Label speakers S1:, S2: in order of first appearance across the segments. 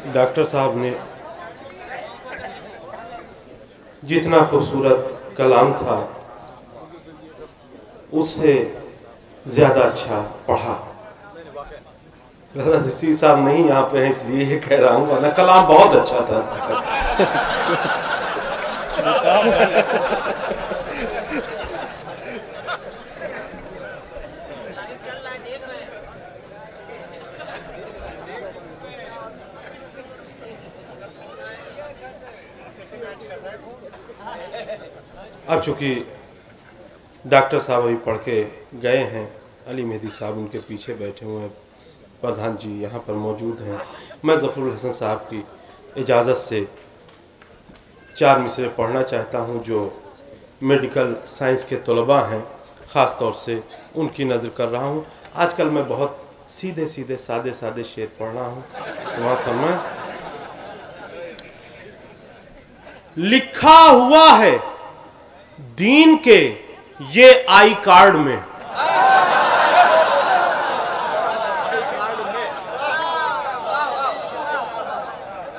S1: Doctor साहब ने जितना खूबसूरत कलाम था उससे ज्यादा अच्छा पढ़ा। रज़ा चिश्ती साहब नहीं यहाँ पे हैं इसलिए ये कह रहा हूँ, वरना कलाम बहुत अच्छा था। अब चूंकि डॉक्टर साहब अभी पढ़ के गए हैं, अली मेहदी साहब उनके पीछे बैठे हुए हैं, प्रधान जी यहाँ पर मौजूद हैं, मैं ज़फ़रुल हसन साहब की इजाज़त से 4 मिसरे पढ़ना चाहता हूँ जो मेडिकल साइंस के तलबा हैं, ख़ास तौर से उनकी नज़र कर रहा हूँ। आजकल मैं बहुत सीधे सीधे सादे सादे शेर पढ़ रहा हूँ। समाअत फरमाएं। लिखा हुआ है दीन के ये आई कार्ड में,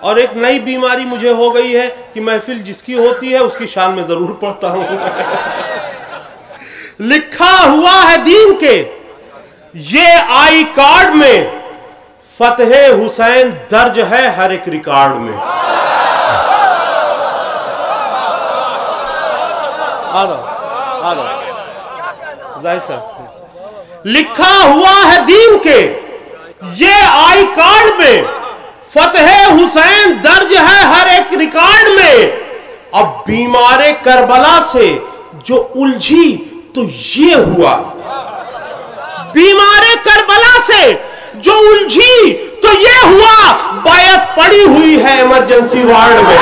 S1: और एक नई बीमारी मुझे हो गई है कि महफिल जिसकी होती है उसकी शान में जरूर पढ़ता हूं। लिखा हुआ है दीन के ये आई कार्ड में, फतेह हुसैन दर्ज है हर एक रिकॉर्ड में। जाहिद साहब, लिखा हुआ है दीन के ये आई कार्ड में, फतेह हुसैन दर्ज है हर एक रिकॉर्ड में। अब बीमारे करबला से जो उलझी तो ये हुआ, बीमारे करबला से जो उलझी तो ये हुआ, बैत पड़ी हुई है इमरजेंसी वार्ड में।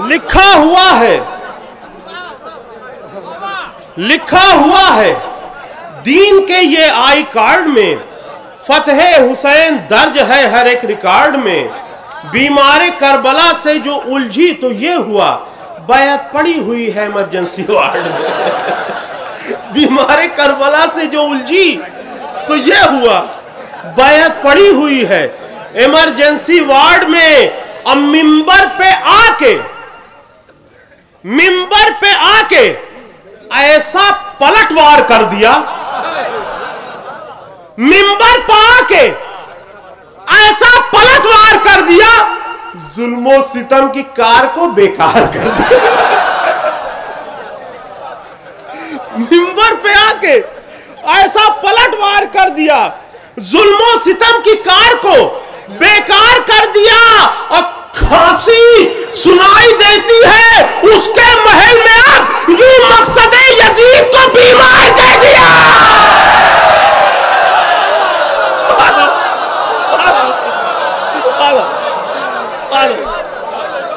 S1: लिखा हुआ है, लिखा हुआ है दीन के ये आई कार्ड में, फतेह हुसैन दर्ज है हर एक रिकॉर्ड में। बीमारे करबला से जो उलझी तो ये हुआ, बैत पड़ी हुई है इमरजेंसी वार्ड में। बीमारे करबला से जो उलझी तो ये हुआ, बैत पड़ी हुई है इमरजेंसी वार्ड में। अब मिंबर पे आके ऐसा पलटवार कर दिया, मिंबर पे आके ऐसा पलटवार कर दिया, जुल्मो सितम की कार को बेकार कर दिया। मिंबर पे आके ऐसा पलटवार कर दिया, जुल्मो सितम की कार को बेकार कर दिया। और खांसी सुनाई देती है उसके महल में, अब यूं मकसद यजीद को बीमार कर दिया।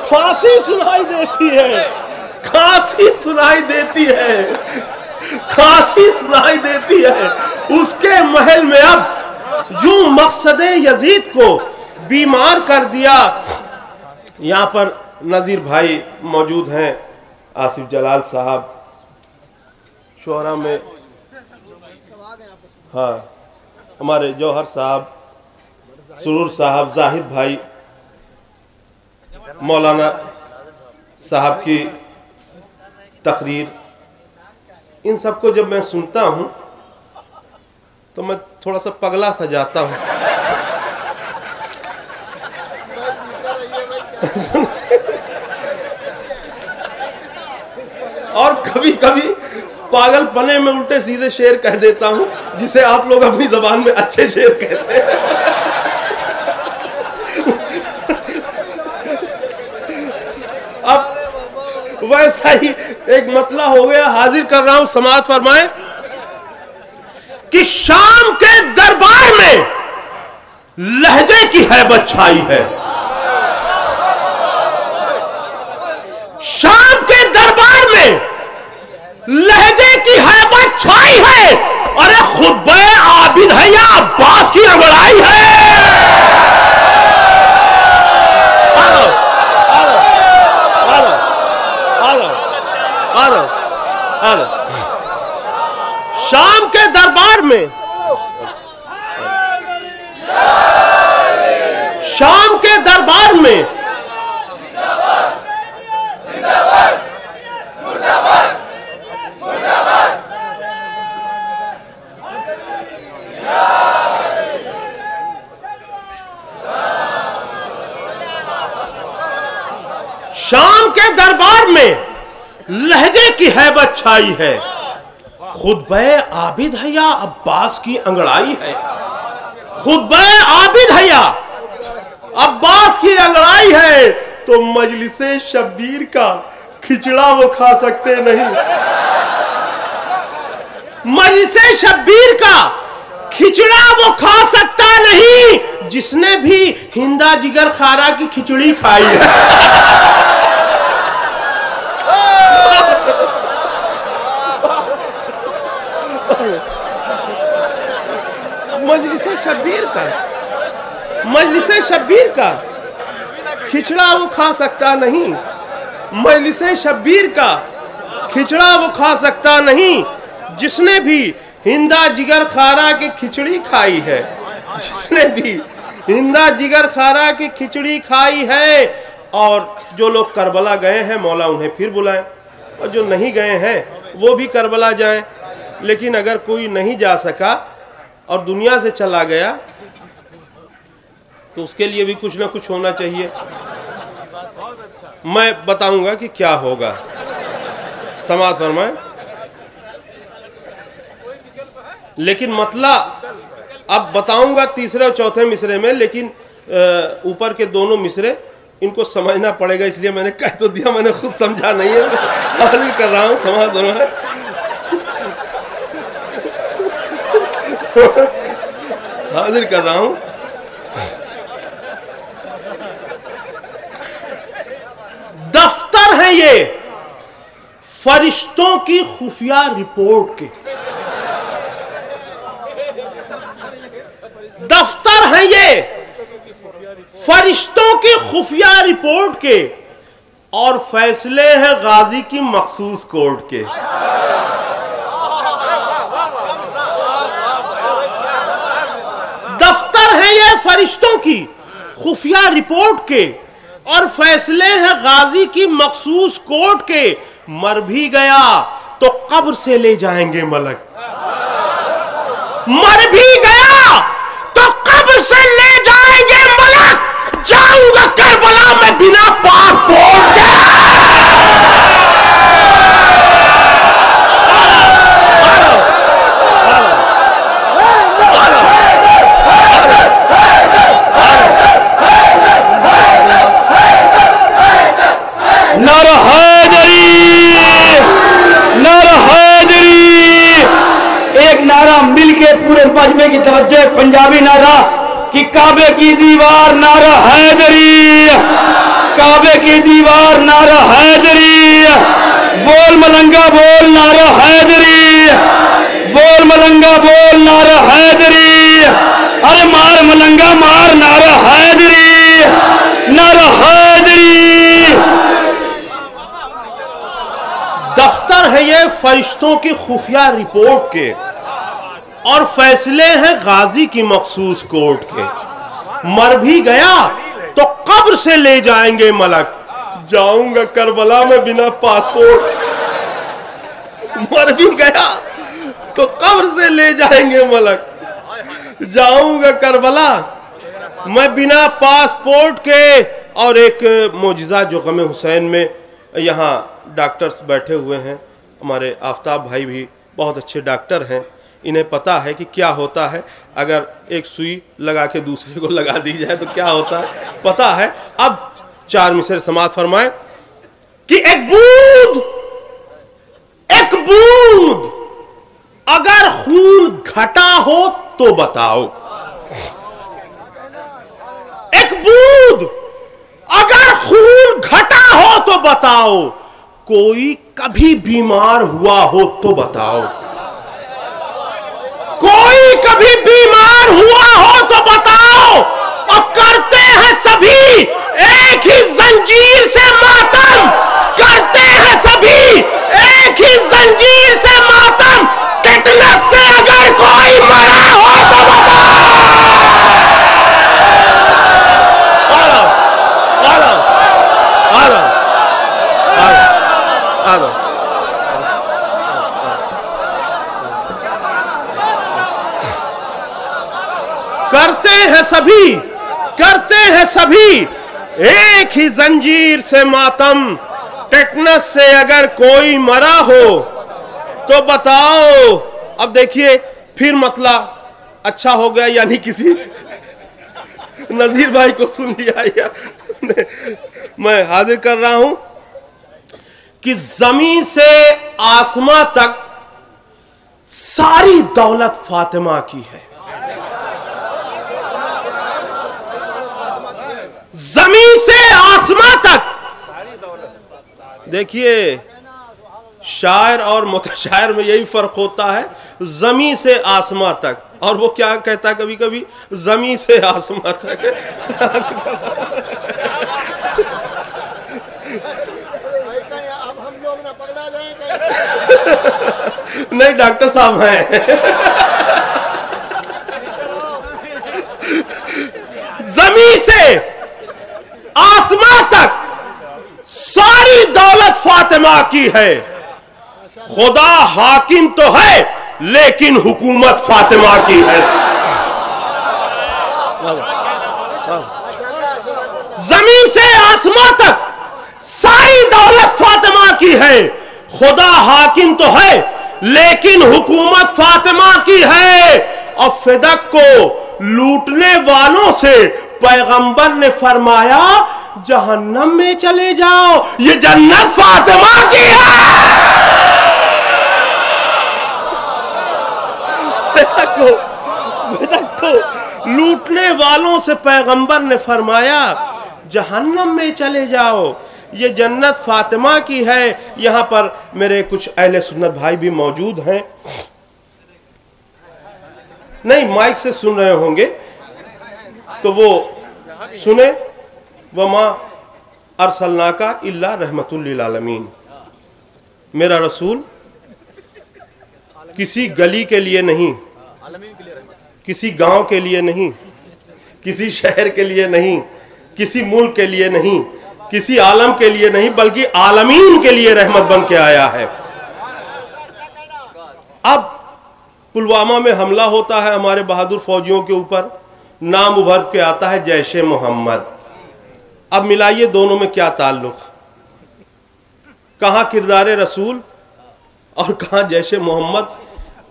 S1: खांसी सुनाई देती है, खांसी सुनाई देती है, खांसी सुनाई देती है उसके महल में, अब यूं मकसद यजीद को बीमार कर दिया। यहाँ पर नजीर भाई मौजूद हैं, आसिफ जलाल साहब शोरा में, हाँ हमारे जौहर साहब, सुरूर साहब, जाहिद भाई, मौलाना साहब की तकरीर, इन सबको जब मैं सुनता हूं तो मैं थोड़ा सा पगला सा जाता हूं। और कभी कभी पागलपने में उल्टे सीधे शेर कह देता हूं, जिसे आप लोग अपनी जबान में अच्छे शेर कहते हैं। अब वैसा ही एक मतला हो गया, हाजिर कर रहा हूं, समाअत फरमाएं कि शाम के दरबार में लहजे की हैबत छाई है। शाम के दरबार में लहजे की हैबत छाई है। अरे खुतबे आबिद है या अब्बास की अंगड़ाई है। शाम के दरबार में, शाम के दरबार में शाम के दरबार में लहजे की हैबत छाई है। खुतबे आबिद है या अब्बास की अंगड़ाई है। खुतबे आबिद है या अब्बास की अंगड़ाई है। तो मजलिसे शब्बीर का खिचड़ा वो खा सकते नहीं। मजलिसे शब्बीर का खिचड़ा वो खा सकता नहीं जिसने भी हिंदा जिगर खारा की खिचड़ी खाई है। मजलिसे शब्बीर का, मजलिसे शब्बीर का खिचड़ा वो खा सकता नहीं। मजलिसे शब्बीर का खिचड़ा वो खा सकता नहीं जिसने भी हिंदा जिगर खारा की खिचड़ी खाई है। जिसने भी हिंदा जिगर खारा की खिचड़ी खाई है। और जो लोग करबला गए हैं मौला उन्हें फिर बुलाएं, और जो नहीं गए हैं वो भी करबला जाएं। लेकिन अगर कोई नहीं जा सका और दुनिया से चला गया तो उसके लिए भी कुछ ना कुछ होना चाहिए। मैं बताऊंगा कि क्या होगा, समाअत फरमाएं। लेकिन मतलब अब बताऊंगा तीसरे और चौथे मिसरे में, लेकिन ऊपर के दोनों मिसरे इनको समझना पड़ेगा, इसलिए मैंने कह तो दिया, मैंने खुद समझा नहीं है। हाजिर कर रहा हूं, समाअत फरमाएं। हाजिर कर रहा हूं। दफ्तर है ये फरिश्तों की खुफिया रिपोर्ट के। दफ्तर है ये फरिश्तों की खुफिया रिपोर्ट के, और फैसले हैं गाजी की मखसूस कोर्ट के। दफ्तर है ये फरिश्तों की खुफिया रिपोर्ट के, और फैसले हैं गाजी की मखसूस कोर्ट के। मर भी गया तो कब्र से ले जाएंगे मलक। मर भी गया तो कब्र से ले जाएंगे मलक। जाऊंगा करबला में बिना पासपोर्ट के।
S2: नारा हैदरी, नारा हैदरी। एक नारा मिलके पूरे मजमे की तवज्जो, एक पंजाबी नारा कि काबे की दीवार नारा हैदरी, काबे की दीवार नारा हैदरी। बोल मलंगा बोल नारा हैदरी, बोल मलंगा बोल नारा हैदरी। अरे मार मलंगा मार नारा हैदरी, नारा हैदरी।
S1: दफ्तर है ये फरिश्तों की खुफिया रिपोर्ट के, और फैसले हैं गाजी की मखसूस कोर्ट के। मर भी गया तो कब्र से ले जाएंगे मलक। जाऊंगा करबला में बिना पासपोर्ट। मर भी गया तो कब्र से ले जाएंगे मलक। जाऊंगा करबला मैं बिना पासपोर्ट के। और एक मोजिज़ा जो गम हुसैन में, यहाँ डॉक्टर्स बैठे हुए हैं, हमारे आफ्ताब भाई भी बहुत अच्छे डॉक्टर हैं, इन्हें पता है कि क्या होता है अगर एक सुई लगा के दूसरे को लगा दी जाए तो क्या होता है, पता है। अब 4 मिसरे समाअत फरमाएं कि एक बूंद अगर खून घटा हो तो बताओ। एक बूंद अगर खून घटा हो तो बताओ, कोई कभी बीमार हुआ हो तो बताओ, कोई कभी बीमार हुआ हो तो बताओ। और करते हैं सभी एक ही जंजीर से मातम, करते हैं सभी एक ही जंजीर से मातम। टेटनस से अगर कोई मरा हो तो बताओ। करते हैं सभी एक ही जंजीर से मातम। टेटनस से अगर कोई मरा हो तो बताओ। अब देखिए फिर मतलब अच्छा हो गया, यानी किसी नजीर भाई को सुन लिया या मैं हाजिर कर रहा हूं कि जमीन से आसमां तक सारी दौलत फातिमा की है। जमीन से आसमां तक। देखिए शायर और मुतशायर में यही फर्क होता है, जमीन से आसमां तक। और वो क्या कहता है कभी कभी, जमीन से आसमां तक।
S3: अब हम लोग ना पगला जाएंगे।
S1: नहीं डॉक्टर साहब हैं। जमीन से आसमां तक सारी दौलत फातिमा की है। खुदा हाकिम तो है लेकिन हुकूमत फातिमा की है। जमीन से आसमां तक सारी दौलत फातिमा की है। खुदा हाकिम तो है लेकिन हुकूमत फातिमा की है। और फिदक को लूटने वालों से पैगंबर ने फरमाया जहन्नम में चले जाओ, ये जन्नत फातिमा की है। फिदक को लूटने वालों से पैगंबर ने फरमाया जहन्नम में चले जाओ, ये जन्नत फातिमा की है। यहां पर मेरे कुछ अहले सुन्नत भाई भी मौजूद हैं, नहीं माइक से सुन रहे होंगे तो वो सुने। वमा अरसलनाका इल्ला रहमतुल लिल आलमीन। मेरा रसूल किसी गली के लिए नहीं, किसी गांव के लिए नहीं, किसी शहर के लिए नहीं, किसी मुल्क के लिए नहीं, किसी आलम के लिए नहीं, बल्कि आलमीन के लिए रहमत बन के आया है। अब पुलवामा में हमला होता है हमारे बहादुर फौजियों के ऊपर, नाम उभर के आता है जैशे मोहम्मद। अब मिलाइए दोनों में क्या ताल्लुक, कहां किरदार रसूल और कहां जैशे मोहम्मद।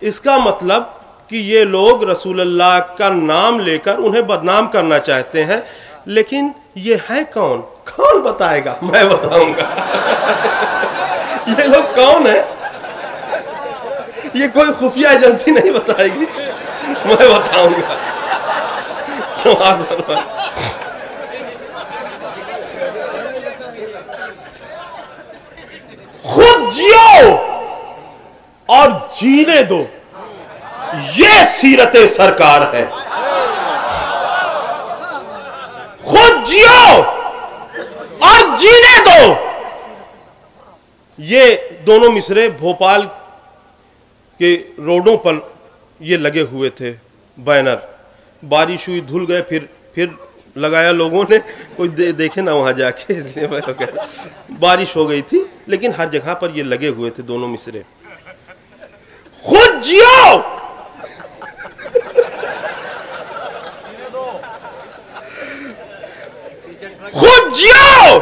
S1: इसका मतलब कि ये लोग रसूलुल्लाह का नाम लेकर उन्हें बदनाम करना चाहते हैं, लेकिन ये है कौन? कौन बताएगा? मैं बताऊंगा। ये लोग कौन है? ये कोई खुफिया एजेंसी नहीं बताएगी, मैं बताऊंगा। खुद जियो और जीने दो, ये सीरत सरकार है। खुद जियो और जीने दो। ये दोनों मिसरे भोपाल के रोडों पर ये लगे हुए थे बैनर। बारिश हुई, धुल गए, फिर लगाया लोगों ने, कोई देखे ना वहां जाके। बारिश हो गई थी लेकिन हर जगह पर ये लगे हुए थे दोनों मिसरे। खुद जियो खुद जियो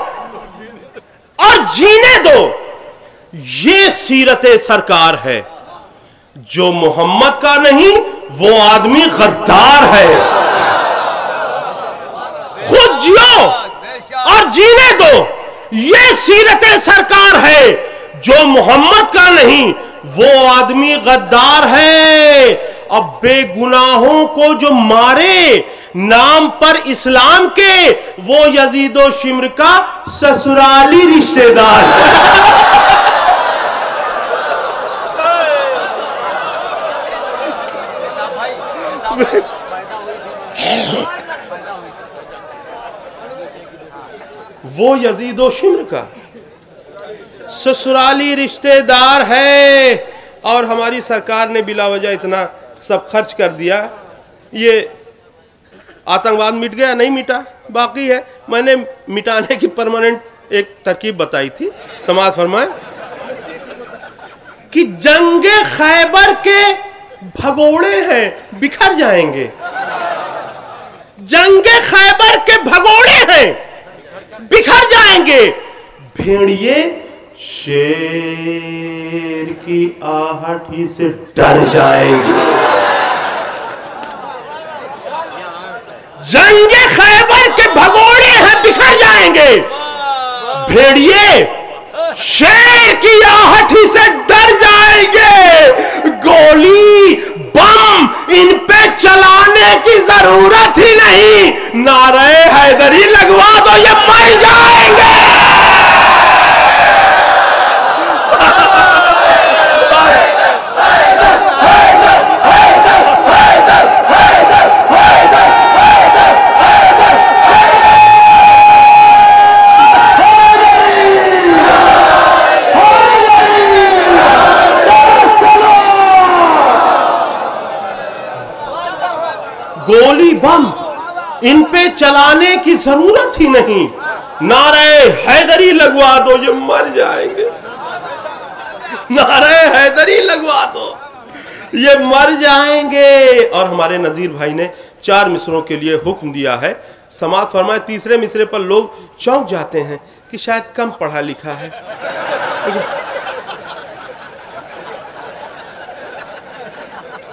S1: और जीने दो, ये सीरत सरकार है। जो मोहम्मद का नहीं वो आदमी गद्दार है। खुद जियो और जीने दो, ये सीरत सरकार है। जो मोहम्मद का नहीं वो आदमी गद्दार है। अब बेगुनाहों को जो मारे, नाम पर इस्लाम के वो यजीदो शिम्र का ससुराली रिश्तेदार। वो यजीदो शिम्र का ससुराली रिश्तेदार है। और हमारी सरकार ने बिला वजह इतना सब खर्च कर दिया। ये आतंकवाद मिट गया? नहीं मिटा, बाकी है। मैंने मिटाने की परमानेंट एक तरकीब बताई थी। समाज फरमाए कि जंगे खैबर के भगोड़े हैं, बिखर जाएंगे। जंगे खैबर के भगोड़े हैं, बिखर जाएंगे। भेड़िए शेर की आहट ही से डर जाएंगे। जंगे खैबर के भगोड़े हैं, बिखर जाएंगे। भेड़िए शेर की आहट ही से डर जाएंगे। गोली बम इन पे चलाने की जरूरत ही नहीं। नारे हैदरी लगवा दो, ये मर जाएंगे। गोली बम इन पे चलाने की जरूरत ही नहीं। नारे हैदरी लगवा दो, ये मर जाएंगे। नारे हैदरी लगवा दो, ये मर जाएंगे। और हमारे नजीर भाई ने 4 मिसरों के लिए हुक्म दिया है। समाज फरमाए तीसरे मिसरे पर लोग चौंक जाते हैं कि शायद कम पढ़ा लिखा है।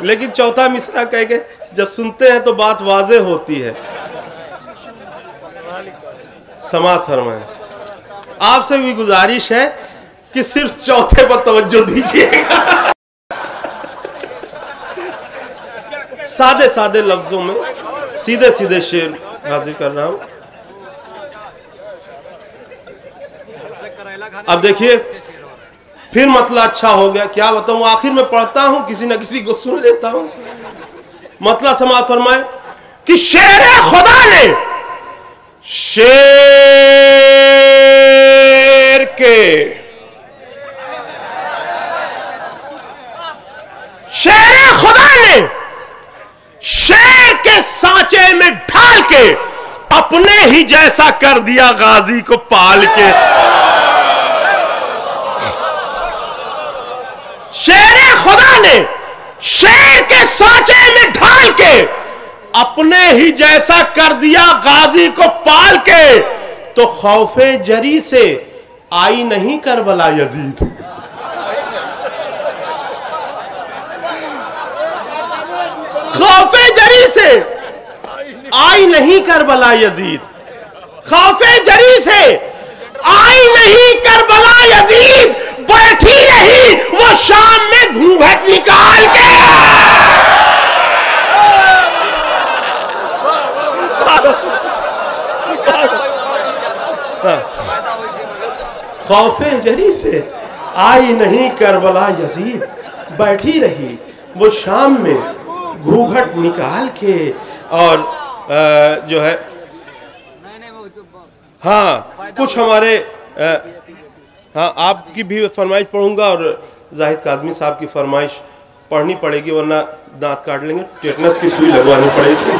S1: लेकिन चौथा मिसरा कह के जब सुनते हैं तो बात वाज़े होती है। समाज फरमाए आपसे भी गुजारिश है कि सिर्फ चौथे पर तवज्जो दीजिएगा। सादे सादे लफ्जों में सीधे सीधे शेर हाजिर कर रहा हूं। अब देखिए फिर मतलब अच्छा हो गया, क्या बताऊं। आखिर में पढ़ता हूं, किसी न किसी को सुन लेता हूं। मतलब समाज फरमाए कि शेर खुदा ने शेर खुदा ने शेर के सांचे में ढाल के अपने ही जैसा कर दिया गाजी को पाल के। शेर खुदा ने शेर के सांचे में ढाल के अपने ही जैसा कर दिया गाजी को पाल के। तो खौफे जरी से आई नहीं करबला यजीद। खौफे जरी से आई नहीं करबला यजीद। खौफे जरी से आई नहीं करबला यजीद। बैठी रही वो शाम में घूंघट निकाल के। खौफे जरी से आई नहीं करबला यजीद। बैठी रही वो शाम में घूंघट निकाल के। और जो है हाँ कुछ हमारे हाँ आपकी भी फरमाइश पढ़ूंगा और जाहिद काज़मी साहब की फरमाइश पढ़नी पड़ेगी, वरना दांत काट लेंगे। टेटनस की सुई लगवानी पड़ेगी।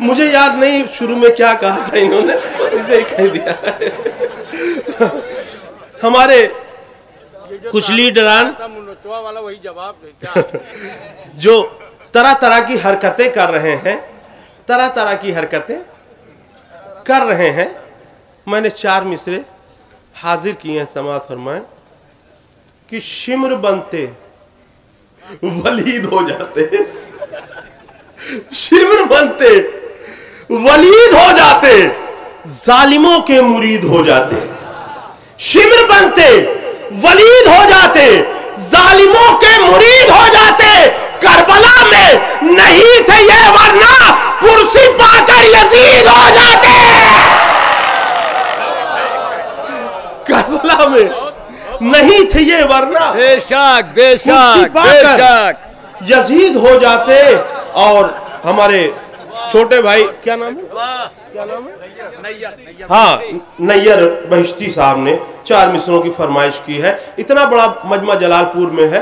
S1: मुझे याद नहीं शुरू में क्या कहा था इन्होंने, इसे कह दिया। हमारे कुछ लीडरान
S3: वाला वही जवाब
S1: जो तरह तरह की हरकतें कर रहे हैं, तरह तरह की हरकतें कर रहे हैं। मैंने 4 मिसरे हाजिर किए हैं। समाज फरमाएं कि शिम्र बनते वलीद हो जाते। शिम्र बनते वलीद हो जाते, जालिमों के मुरीद हो जाते। शिमर बनते, वलीद हो जाते, जालिमों के मुरीद हो जाते। करबला में नहीं थे ये, वरना कुर्सी पाकर यजीद हो जाते। करबला में नहीं थे ये, वरना
S4: बेशक बेशक बेशक
S1: यजीद हो जाते। और हमारे छोटे भाई क्या नाम है, क्या नाम है? हाँ, नैयर बहिश्ती साहब ने 4 मिसरों की फरमाइश की है। इतना बड़ा मजमा जलालपुर में है।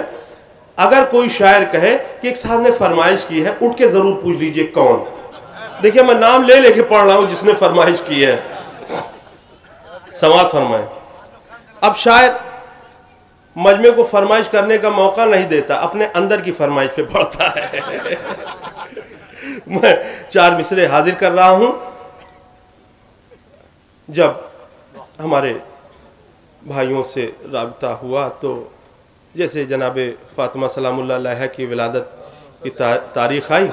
S1: अगर कोई शायर कहे कि एक साहब ने फरमाइश की है, उठ के जरूर पूछ लीजिए कौन। देखिए मैं नाम ले लेके पढ़ रहा हूं जिसने फरमाइश की है। समात फरमाए। अब शायर मजमे को फरमाइश करने का मौका नहीं देता, अपने अंदर की फरमाइश पे पढ़ता है। मैं 4 मिसरे हाजिर कर रहा हूं। जब हमारे भाइयों से राबता हुआ तो जैसे जनाब फातिमा सलामुल्लाह अलैहा की विलादत की तारीख आई,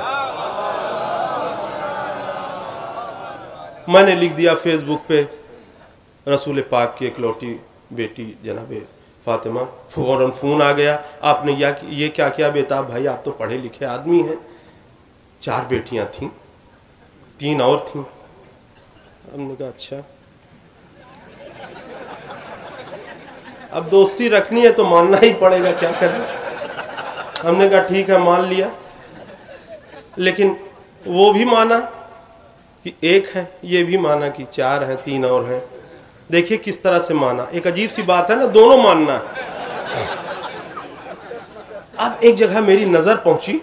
S1: मैंने लिख दिया फेसबुक पे, रसूल पाक की इकलौती बेटी जनाब फातिमा। फौरन फ़ोन आ गया, आपने ये क्या किया बेताब भाई, आप तो पढ़े लिखे आदमी हैं। 4 बेटियां थीं, 3 और थीं। हमने कहा अच्छा, अब दोस्ती रखनी है तो मानना ही पड़ेगा, क्या करें। हमने कहा ठीक है, मान लिया। लेकिन वो भी माना कि 1 है, ये भी माना कि 4 हैं, 3 और हैं। देखिए किस तरह से माना। एक अजीब सी बात है ना, दोनों मानना है। अब एक जगह मेरी नजर पहुंची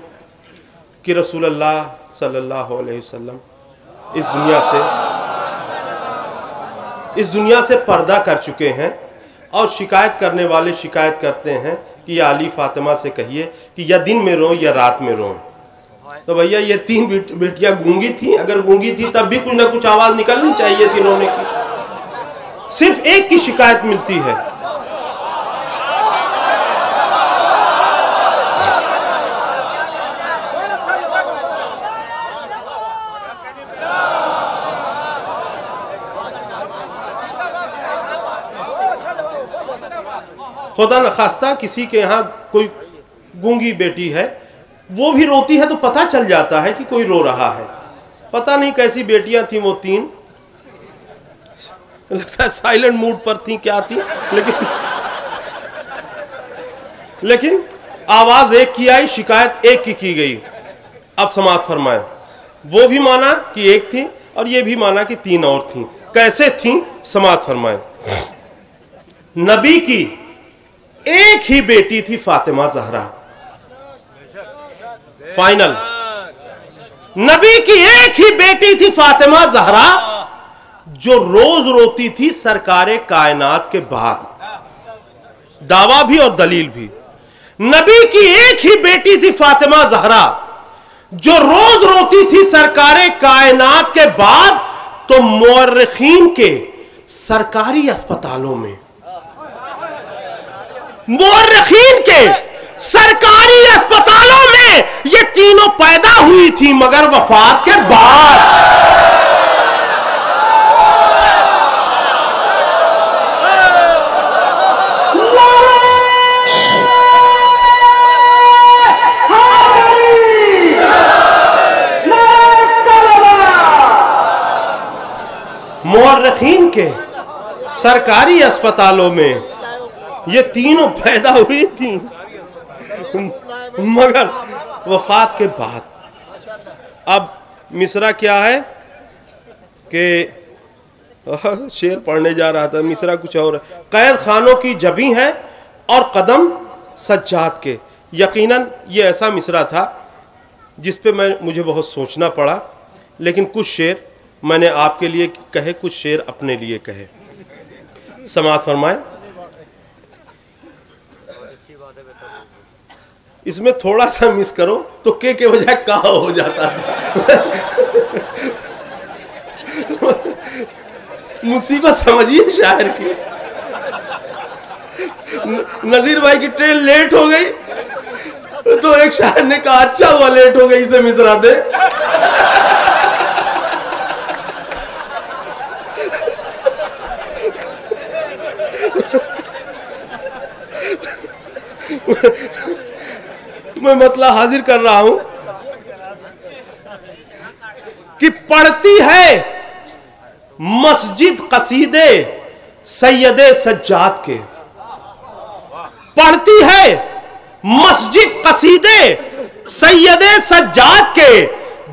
S1: कि रसूलुल्लाह सल्लल्लाहु अलैहि वसल्लम इस दुनिया से पर्दा कर चुके हैं। और शिकायत करने वाले शिकायत करते हैं कि या अली फातिमा से कहिए कि या दिन में रो या रात में रो। तो भैया ये 3 बेटियां गूंगी थी, अगर गूंगी थी तब भी कुछ ना कुछ आवाज निकलनी चाहिए थी रोने की। सिर्फ एक की शिकायत मिलती है। खुदा न खास्ता किसी के यहाँ कोई गूंगी बेटी है, वो भी रोती है तो पता चल जाता है कि कोई रो रहा है। पता नहीं कैसी बेटियां थी वो 3, लगता है साइलेंट मूड पर थी, क्या थी, लेकिन आवाज एक की आई, शिकायत एक की गई। अब समात फरमाए, वो भी माना कि 1 थी और ये भी माना कि 3 और थी। कैसे थी, समात फरमाए। नबी की एक ही बेटी थी, फातिमा ज़हरा। फाइनल, नबी की एक ही बेटी थी फातिमा ज़हरा, जो रोज रोती थी सरकारे कायनात के बाद। दावा भी और दलील भी। नबी की एक ही बेटी थी फातिमा ज़हरा, जो रोज रोती थी सरकारे कायनात के बाद। तो मुअर्रिखीन के सरकारी अस्पतालों में, मुअर्रिखीन के सरकारी अस्पतालों में ये तीनों पैदा हुई थी, मगर वफात के बाद। मुअर्रिखीन के सरकारी अस्पतालों में ये तीनों पैदा हुई थी, मगर वफात के बाद। अब मिसरा क्या है कि शेर पढ़ने जा रहा था, मिसरा कुछ और है। कैद खानों की जबी है और कदम सज्जाद के। यकीनन ये ऐसा मिसरा था जिस पे मुझे बहुत सोचना पड़ा, लेकिन कुछ शेर मैंने आपके लिए कहे, कुछ शेर अपने लिए कहे। समात फरमाए। इसमें थोड़ा सा मिस करो तो के बजाय का हो जाता था। मुसीबत समझिए शायर की। नजीर भाई की ट्रेन लेट हो गई तो एक शायर ने कहा अच्छा हुआ लेट हो गई, इसे मिसरा दे। में मतलब हाजिर कर रहा हूं कि पढ़ती है मस्जिद कसीदे सैयदे सज्जाद के, पढ़ती है मस्जिद कसीदे सैयदे सज्जाद के,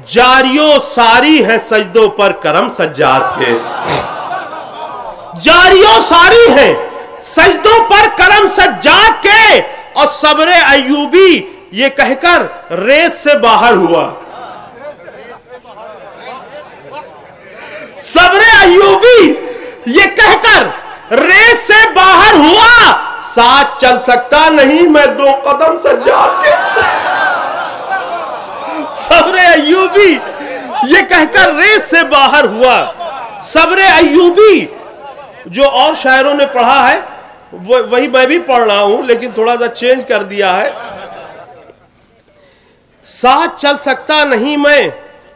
S1: जारियो सारी है सजदों पर करम सज्जाद के, जारियो सारी है सजदों पर करम सज्जाद के। और सब्र अय्यूबी ये कहकर रेस से बाहर हुआ, सब्र अय्यूबी ये कहकर रेस से बाहर हुआ, साथ चल सकता नहीं मैं 2 कदम सज्जाद के। सब्र अय्यूबी ये कहकर रेस से बाहर हुआ। सब्र अय्यूबी जो और शायरों ने पढ़ा है वही मैं भी पढ़ रहा हूं, लेकिन थोड़ा सा चेंज कर दिया है। साथ चल सकता नहीं मैं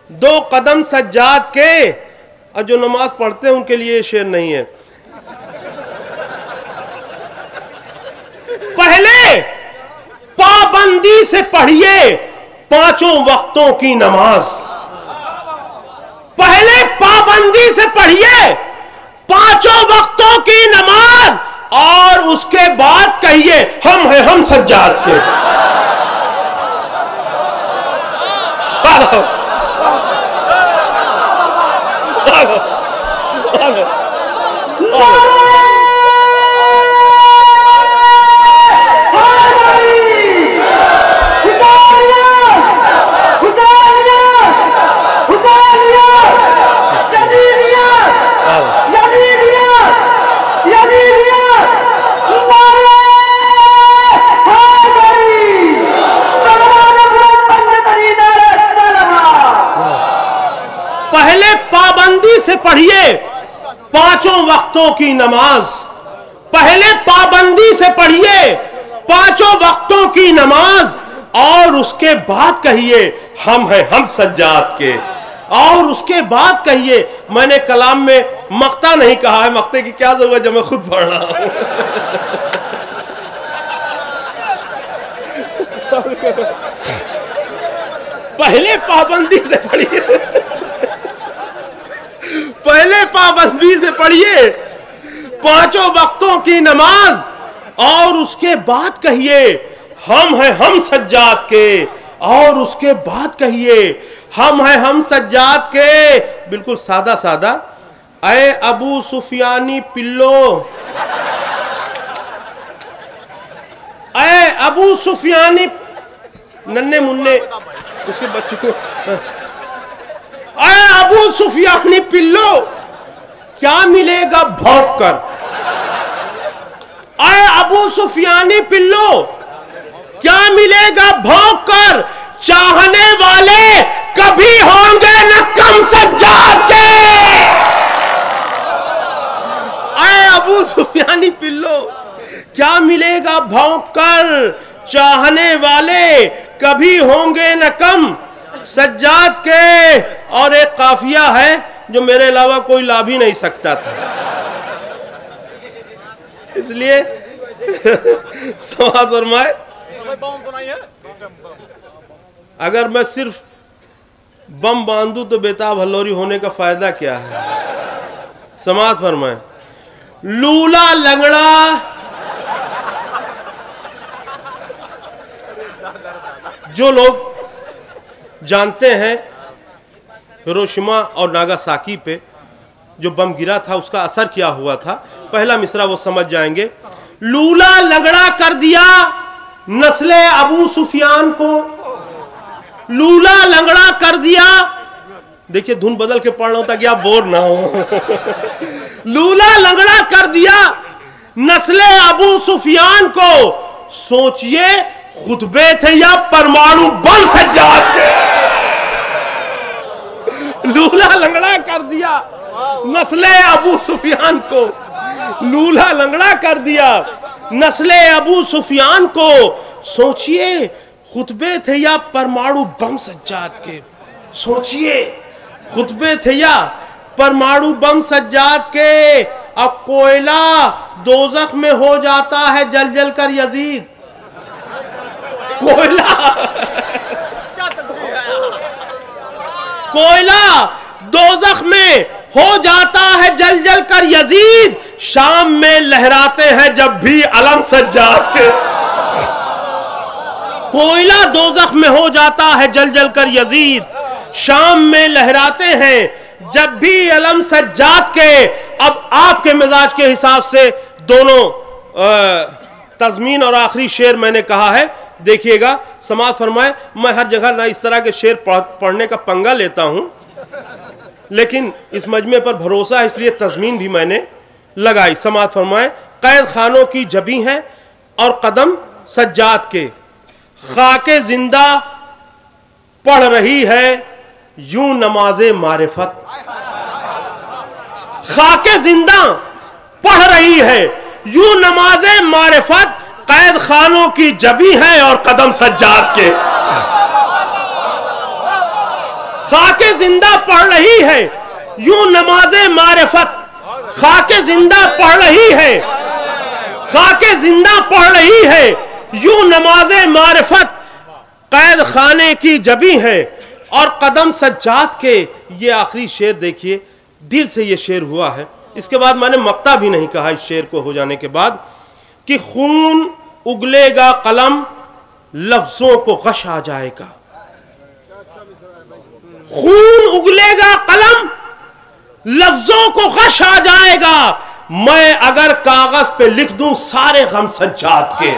S1: 2 कदम सज्जाद के, और जो नमाज पढ़ते हैं उनके लिए शेर नहीं है। पहले पाबंदी से पढ़िए 5 वक्तों की नमाज, पहले पाबंदी से पढ़िए 5 वक्तों की नमाज, और उसके बाद कहिए हम हैं हम सज्जाद के। पहले पाबंदी से पढ़िए 5 वक्तों की नमाज, पहले पाबंदी से पढ़िए 5 वक्तों की नमाज, और उसके बाद कहिए हम हैं हम सज्जाद के, और उसके बाद कहिए। मैंने कलाम में मक्ता नहीं कहा है, मक्ते की क्या जरूरत जब मैं खुद पढ़ रहा हूं। पहले पाबंदी से पढ़िए, पहले पाबंदी से पढ़िए 5 वक्तों की नमाज, और उसके बाद कहिए हम हैं हम सज्जाद के, और उसके बाद कहिए हम हैं हम सज्जाद के। बिल्कुल सादा सादा। ऐ अबू सुफियानी पिल्लो, ऐ अबू सुफियानी, नन्हे मुन्ने उसके बच्चों को, ऐ अबू सुफियानी पिल्लो क्या मिलेगा भौंक कर, ऐ अबू सुफियानी पिल्लो क्या मिलेगा भौंक कर, चाहने वाले कभी होंगे न कम सज्जाद के। ऐ अबू सुफियानी पिल्लो क्या मिलेगा भौंक कर, चाहने वाले कभी होंगे न कम सज्जाद के। और एक काफिया है जो मेरे अलावा कोई ला भी नहीं सकता था, इसलिए समाज फरमाए अगर मैं सिर्फ बम बांधूं तो बेताब हल्लोरी होने का फायदा क्या है। समाज फरमाए लूला लंगड़ा जो लोग जानते हैं हिरोशिमा और नागासाकी पे जो बम गिरा था उसका असर क्या हुआ था, पहला मिसरा वो समझ जाएंगे। लूला लंगड़ा कर दिया नस्ले अबू सुफियान को, लूला लंगड़ा कर दिया। देखिए धुन बदल के पढ़ रहा हूं ताकि आप बोर ना हो। लूला लंगड़ा कर दिया नस्ले अबू सुफियान को, सोचिए खुतबे थे या परमाणु बम सज्जाद थे। लूला लंगड़ा कर दिया नस्ले अबू सुफियान को, लूला लंगड़ा कर दिया नस्ले अबू सुफियान को, सोचिए खुतबे थे या परमाणु बम सज्जाद के, सोचिए खुतबे थे या परमाणु बम सज्जाद के। अब कोयला दोजख में हो जाता है जल जल कर यजीद, कोयला दोज़ख में हो जाता है जल जल कर यजीद, शाम में लहराते हैं जब भी अलम सज्जाद के। कोयला दोज़ख में हो जाता है जल जल कर यजीद, शाम में लहराते हैं जब भी अलम सज्जाद के। अब आपके मिजाज के हिसाब से दोनों तज़मीन और आखिरी शेर मैंने कहा है, देखिएगा, समाअत फरमाए। मैं हर जगह ना इस तरह के शेर पढ़ने का पंगा लेता हूं, लेकिन इस मजमे पर भरोसा है इसलिए तज़मीन भी मैंने लगाई। समाअत फरमाए। कैद खानों की जबी हैं और कदम सज्जाद के, खाके जिंदा पढ़ रही है यूं नमाजे मारिफत। खाके जिंदा पढ़ रही है यूं नमाजे मारिफत, कैद खानों की जबी है और कदम सज्जाद के। खाके जिंदा पढ़ रही है यूं नमाजे मारिफत, खाके जिंदा पढ़ रही है, खाके जिंदा पढ़ रही है यूं नमाजे मारिफत, कैद खाने की जबी है और कदम सज्जाद के। ये आखिरी शेर देखिए, दिल से ये शेर हुआ है। इसके बाद मैंने मक्ता भी नहीं कहा इस शेर को हो जाने के बाद कि खून उगलेगा कलम लफ्जों को गश आ जाएगा। खून उगलेगा कलम लफ्जों को गश आ जाएगा, मैं अगर कागज पे लिख दूं सारे गम सज्जाद के।